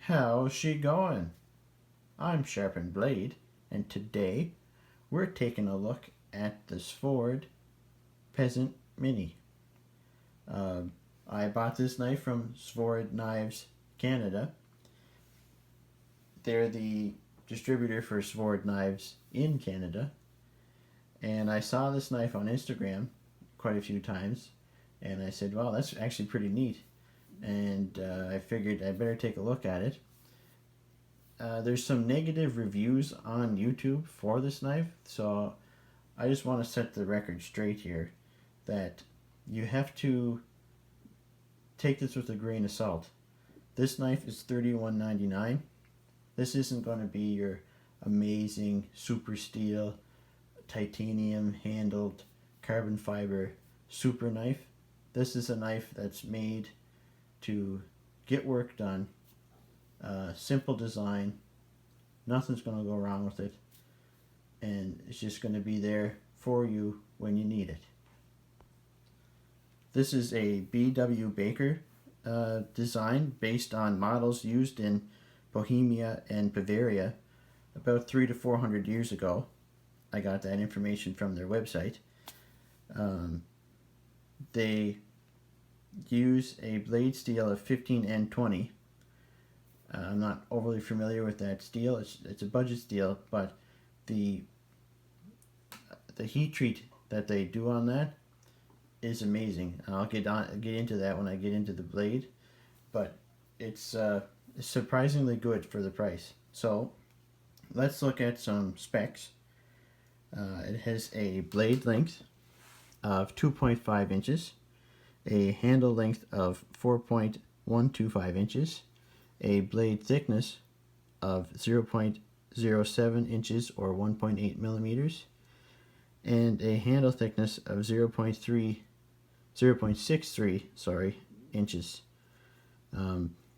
How's she going? I'm Sharpened Blade, and today we're taking a look at the Svörd Peasant Mini. Uh, I bought this knife from Svörd Knives Canada. They're the distributor for Svörd Knives in Canada, and I saw this knife on Instagram quite a few times, and I said, "Wow, that's actually pretty neat." And I figured I better take a look at it. There's some negative reviews on YouTube for this knife, so I just want to set the record straight here that you have to take this with a grain of salt. This knife is $31.99. This isn't going to be your amazing super steel, titanium handled, carbon fiber super knife. This is a knife that's made to get work done. Simple design, nothing's going to go wrong with it, and it's just going to be there for you when you need it. This is a B.W. Baker design based on models used in Bohemia and Bavaria about 300 to 400 years ago. I got that information from their website. They use a blade steel of 15N20. I'm not overly familiar with that steel. It's a budget steel, but the heat treat that they do on that is amazing. I'll get into that when I get into the blade, but it's surprisingly good for the price. So let's look at some specs. It has a blade length of 2.5 inches, a handle length of 4.125 inches, a blade thickness of 0.07 inches or 1.8 millimeters, and a handle thickness of 0.63 inches.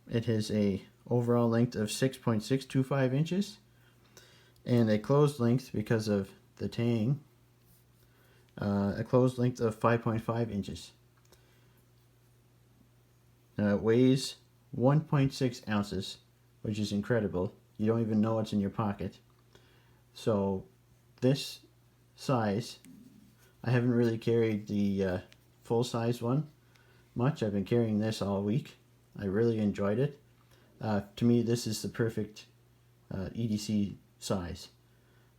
It has a overall length of 6.625 inches and a closed length, because of the tang, a closed length of 5.5 inches. Now it weighs 1.6 ounces, which is incredible. You don't even know what's in your pocket. So this size, I haven't really carried the full size one much. I've been carrying this all week. I really enjoyed it. To me, this is the perfect EDC size.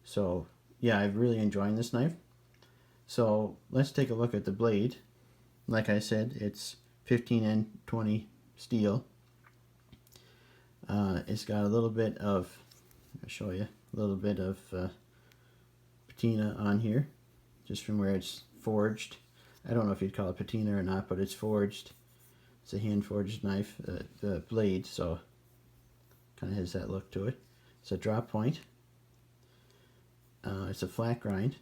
So yeah, I'm really enjoying this knife. So let's take a look at the blade. Like I said, it's 15N20 steel. It's got a little bit of, I'll show you, a little bit of patina on here, just from where it's forged. I don't know if you'd call it patina or not, but it's forged. It's a hand forged knife, the blade, so kind of has that look to it. It's a drop point. It's a flat grind,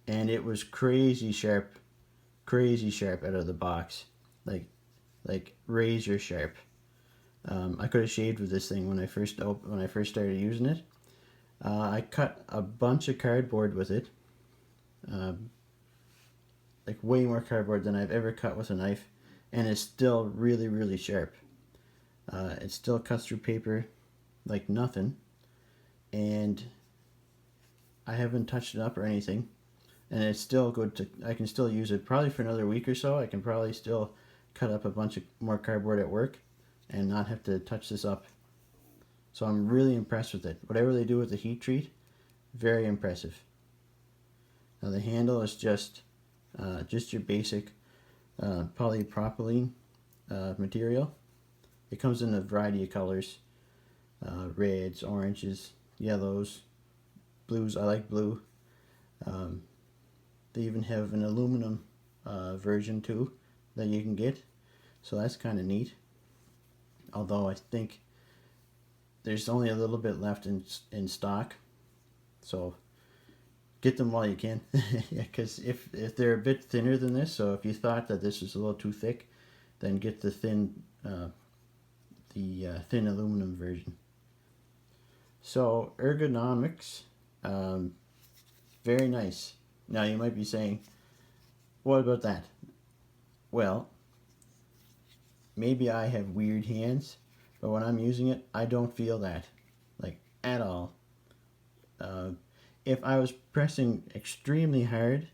and it was crazy sharp out of the box, like razor sharp. I could have shaved with this thing when I first started using it. I cut a bunch of cardboard with it, like way more cardboard than I've ever cut with a knife, and it's still really sharp. It still cuts through paper like nothing, and I haven't touched it up or anything, and it's still good to, I can still use it probably for another week or so. I can probably still cut up a bunch of more cardboard at work and not have to touch this up. So I'm really impressed with it. Whatever they do with the heat treat, very impressive. Now the handle is just your basic polypropylene material. It comes in a variety of colors, reds, oranges, yellows, blues. I like blue. They even have an aluminum version too that you can get, so that's kind of neat. Although I think there's only a little bit left in stock, so get them while you can. Yeah, because if they're a bit thinner than this, so if you thought that this was a little too thick, then get the thin aluminum version. So ergonomics, very nice. Now you might be saying, what about that? Well, maybe I have weird hands, but when I'm using it, I don't feel that, like, at all. If I was pressing extremely hard,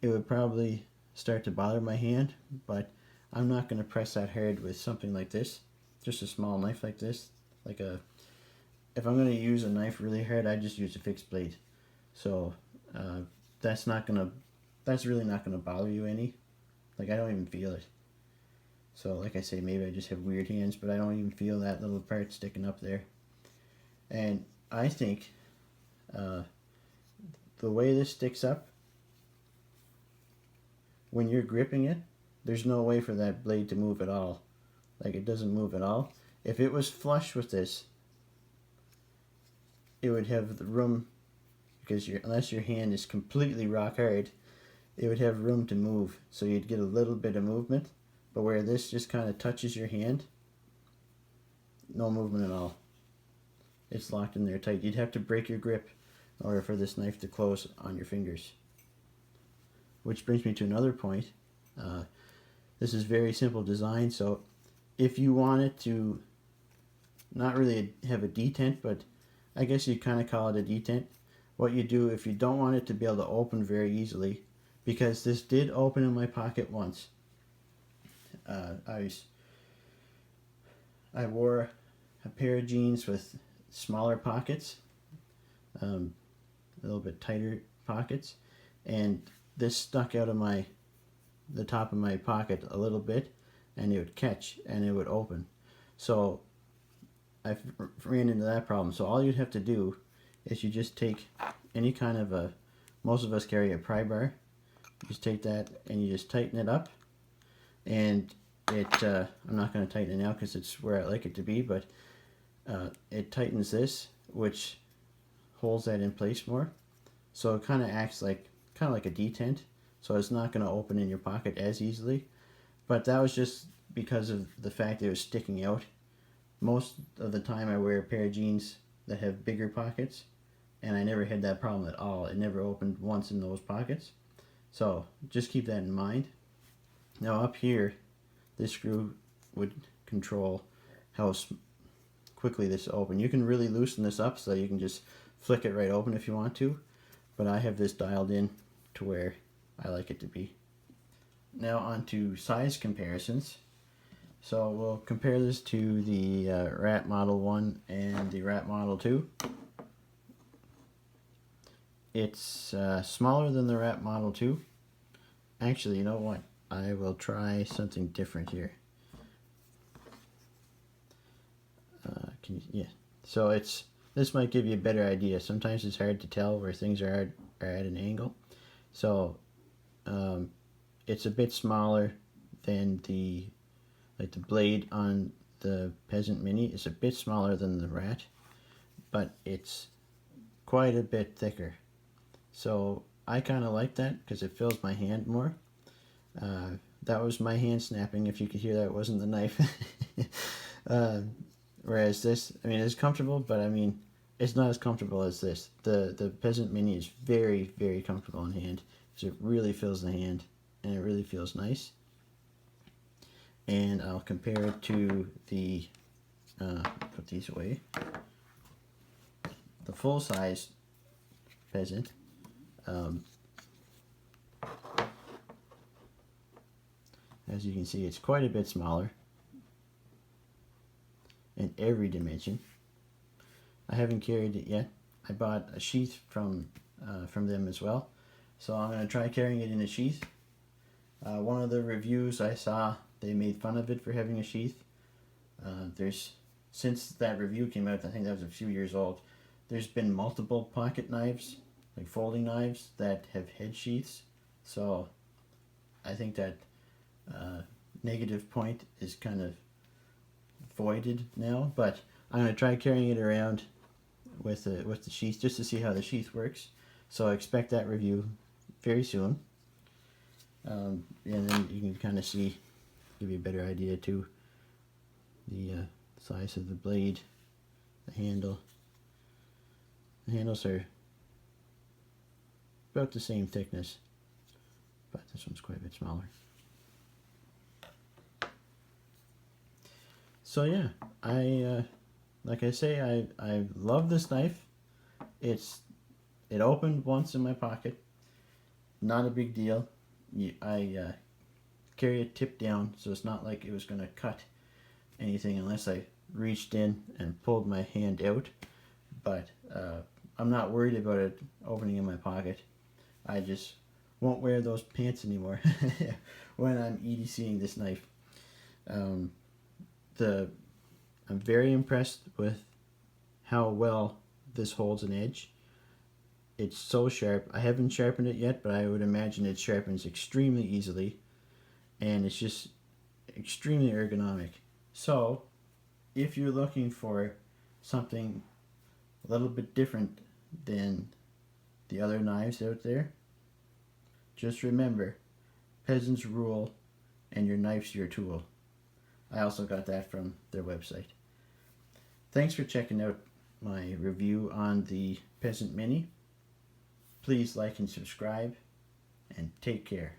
it would probably start to bother my hand, but I'm not going to press that hard with something like this, just a small knife like this. If I'm going to use a knife really hard, I just use a fixed blade. So that's really not gonna bother you any. Like, I don't even feel it. So like I say, maybe I just have weird hands, but I don't even feel that little part sticking up there. And I think the way this sticks up, when you're gripping it, there's no way for that blade to move at all. Like, it doesn't move at all. If it was flush with this, it would have the room, because unless your hand is completely rock hard, it would have room to move. So you'd get a little bit of movement, but where this just kind of touches your hand, no movement at all. It's locked in there tight. You'd have to break your grip in order for this knife to close on your fingers. Which brings me to another point. This is very simple design, so if you want it to not really have a detent, but I guess you kind of call it a detent, what you do if you don't want it to be able to open very easily, because this did open in my pocket once. I wore a pair of jeans with smaller pockets, a little bit tighter pockets, and this stuck out of the top of my pocket a little bit, and it would catch and it would open. So I ran into that problem. So all you'd have to do is you just take any kind of most of us carry a pry bar. You just take that and you just tighten it up, and I'm not going to tighten it now because it's where I like it to be, but it tightens this, which holds that in place more. So it kind of acts like a detent, so it's not going to open in your pocket as easily. But that was just because of the fact that it was sticking out. Most of the time I wear a pair of jeans that have bigger pockets, and I never had that problem at all. It never opened once in those pockets. So just keep that in mind. Now up here, this screw would control how quickly this open. You can really loosen this up so you can just flick it right open if you want to, but I have this dialed in to where I like it to be. Now on to size comparisons. So we'll compare this to the Rat Model 1 and the Rat Model 2. It's smaller than the Rat Model 2. Actually, you know what? I will try something different here. Yeah. So this might give you a better idea. Sometimes it's hard to tell where things are at an angle. So it's a bit smaller than the blade on the Peasant Mini is a bit smaller than the Rat, but it's quite a bit thicker. So I kind of like that because it fills my hand more. That was my hand snapping. If you could hear that, it wasn't the knife. Whereas this, I mean, it's comfortable, but I mean, it's not as comfortable as this. The Peasant Mini is very, very comfortable in hand because it really fills the hand and it really feels nice. And I'll compare it to the, put these away, the full-size Peasant. As you can see, it's quite a bit smaller in every dimension. I haven't carried it yet. I bought a sheath from them as well, so I'm going to try carrying it in a sheath. One of the reviews I saw, they made fun of it for having a sheath. Since that review came out, I think that was a few years old, there's been multiple pocket knives, like folding knives, that have head sheaths. So I think that negative point is kind of voided now, but I'm going to try carrying it around with the sheath just to see how the sheath works. So I expect that review very soon. And then you can kind of see, give you a better idea too, the size of the blade, the handle. The handles are about the same thickness, but this one's quite a bit smaller. So yeah, I like I say, I love this knife. It opened once in my pocket. Not a big deal. I carry it tipped down, so it's not like it was gonna cut anything unless I reached in and pulled my hand out. But I'm not worried about it opening in my pocket. I just won't wear those pants anymore when I'm EDCing this knife. Um, I'm very impressed with how well this holds an edge. It's so sharp. I haven't sharpened it yet, but I would imagine it sharpens extremely easily, and it's just extremely ergonomic. So, if you're looking for something a little bit different than the other knives out there, just remember, peasants rule and your knife's your tool. I also got that from their website. Thanks for checking out my review on the Peasant Mini. Please like and subscribe, and take care.